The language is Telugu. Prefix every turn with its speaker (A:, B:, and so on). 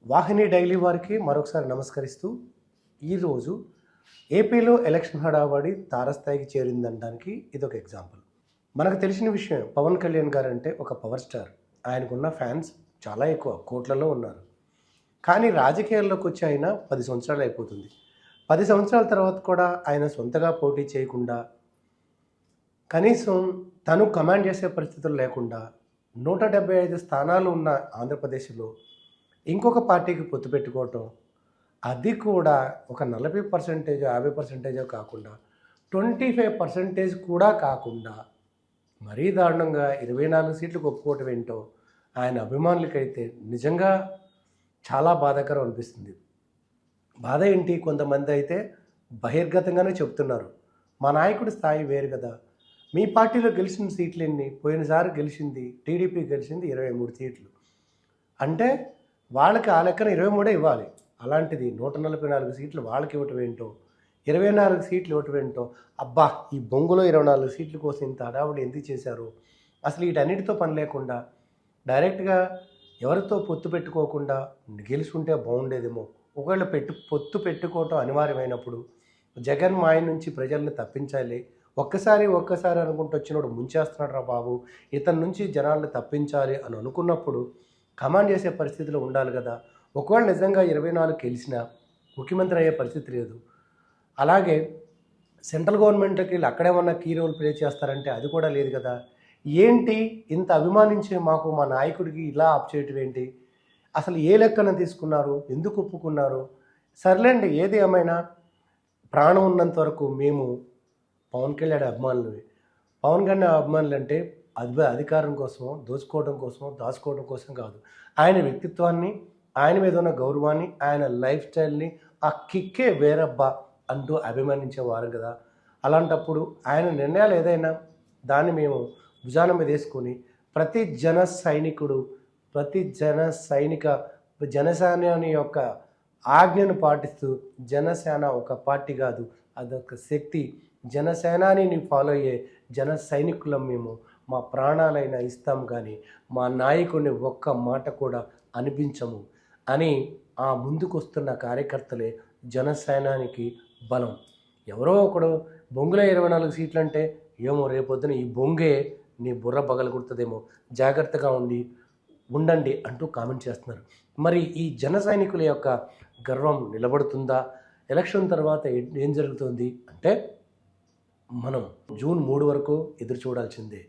A: వాహిని డైలీ వారికి మరొకసారి నమస్కరిస్తూ ఈరోజు ఏపీలో ఎలక్షన్ హడావడి తారస్థాయికి చేరిందనడానికి ఇదొక ఎగ్జాంపుల్. మనకు తెలిసిన విషయం, పవన్ కళ్యాణ్ గారు అంటే ఒక పవర్ స్టార్. ఆయనకున్న ఫ్యాన్స్ చాలా ఎక్కువ, కోట్లలో ఉన్నారు. కానీ రాజకీయాల్లోకి వచ్చి ఆయన 10 సంవత్సరాలు అయిపోతుంది. 10 సంవత్సరాల తర్వాత కూడా ఆయన సొంతగా పోటీ చేయకుండా, కనీసం తను కమాండ్ చేసే పరిస్థితులు లేకుండా 175 స్థానాలు ఉన్న ఆంధ్రప్రదేశ్లో ఇంకొక పార్టీకి పొత్తు పెట్టుకోవటం, అది కూడా ఒక 40%, 50% కాకుండా 25% కూడా కాకుండా మరీ దారుణంగా 24 సీట్లకు ఒప్పుకోవటం ఏంటో ఆయన అభిమానులకైతే నిజంగా చాలా బాధాకరం అనిపిస్తుంది. బాధ ఏంటి, కొంతమంది అయితే బహిర్గతంగానే చెప్తున్నారు, మా నాయకుడి స్థాయి వేరు కదా, మీ పార్టీలో గెలిచిన సీట్లు ఎన్ని, పోయినసారి గెలిచింది టీడీపీ గెలిచింది 23 సీట్లు అంటే వాళ్ళకి ఆ లెక్కన 23 ఇవ్వాలి. అలాంటిది 144 సీట్లు వాళ్ళకి ఇవ్వటం ఏంటో, 24 సీట్లు ఇవ్వటం ఏంటో. అబ్బా, ఈ బొంగులో 24 సీట్ల కోసం ఇంత హడావుడి ఎందుకు చేశారు? అసలు వీటన్నిటితో పని లేకుండా డైరెక్ట్గా ఎవరితో పొత్తు పెట్టుకోకుండా గెలుచుకుంటే బాగుండేదేమో. ఒకవేళ పొత్తు పెట్టుకోవటం అనివార్యమైనప్పుడు జగన్ మాయ నుంచి ప్రజల్ని తప్పించాలి. ఒక్కసారి అనుకుంటూ వచ్చినప్పుడు ముంచేస్తున్నాడు రా బాబు, ఇతని నుంచి జనాల్ని తప్పించాలి అని అనుకున్నప్పుడు కమాండ్ చేసే పరిస్థితిలో ఉండాలి కదా. ఒకవేళ నిజంగా 24 గెలిచినా ముఖ్యమంత్రి అయ్యే పరిస్థితి లేదు. అలాగే సెంట్రల్ గవర్నమెంట్కి వీళ్ళు అక్కడేమన్నా కీ రోల్ ప్లే చేస్తారంటే అది కూడా లేదు కదా. ఏంటి ఇంత అభిమానించే మాకు మా నాయకుడికి ఇలా ఆప్ చేయటం ఏంటి? అసలు ఏ లెక్కన తీసుకున్నారు? ఎందుకు ఒప్పుకున్నారు? సర్లేండి, ఏది ఏమైనా ప్రాణం ఉన్నంత వరకు మేము పవన్ కళ్యాణ్ అభిమానులమే. పవన్ కళ్యాణ్ అభిమానులు అంటే అధికారం కోసమో, దోచుకోవడం కోసమో, దాచుకోవడం కోసం కాదు. ఆయన వ్యక్తిత్వాన్ని, ఆయన మీద ఉన్న గౌరవాన్ని, ఆయన లైఫ్ స్టైల్ని, ఆ కిక్కే వేరబ్బా అంటూ అభిమానించేవారు కదా. అలాంటప్పుడు ఆయన నిర్ణయాలు ఏదైనా దాన్ని మేము భుజాన మీద వేసుకొని ప్రతి జనసేనాని యొక్క ఆజ్ఞను పాటిస్తూ, జనసేన ఒక పార్టీ కాదు, అదొక శక్తి, జనసేనాని ఫాలో అయ్యే జన సైనికులం మేము, మా ప్రాణాలైనా ఇస్తాం కానీ మా నాయకుడిని ఒక్క మాట కూడా అనిపించము అని ఆ ముందుకు వస్తున్న కార్యకర్తలే జనసేనానికి బలం. ఎవరో ఒకడు బొంగులో 24 సీట్లు అంటే ఏమో రేపొద్దున ఈ బొంగే నీ బుర్ర పగలగొడుతుందేమో, జాగ్రత్తగా ఉండండి అంటూ కామెంట్ చేస్తున్నారు. మరి ఈ జన సైనికుల యొక్క గర్వం నిలబడుతుందా? ఎలక్షన్ తర్వాత ఏం జరుగుతుంది అంటే మనం జూన్ 3 వరకు ఎదురు చూడాల్సిందే.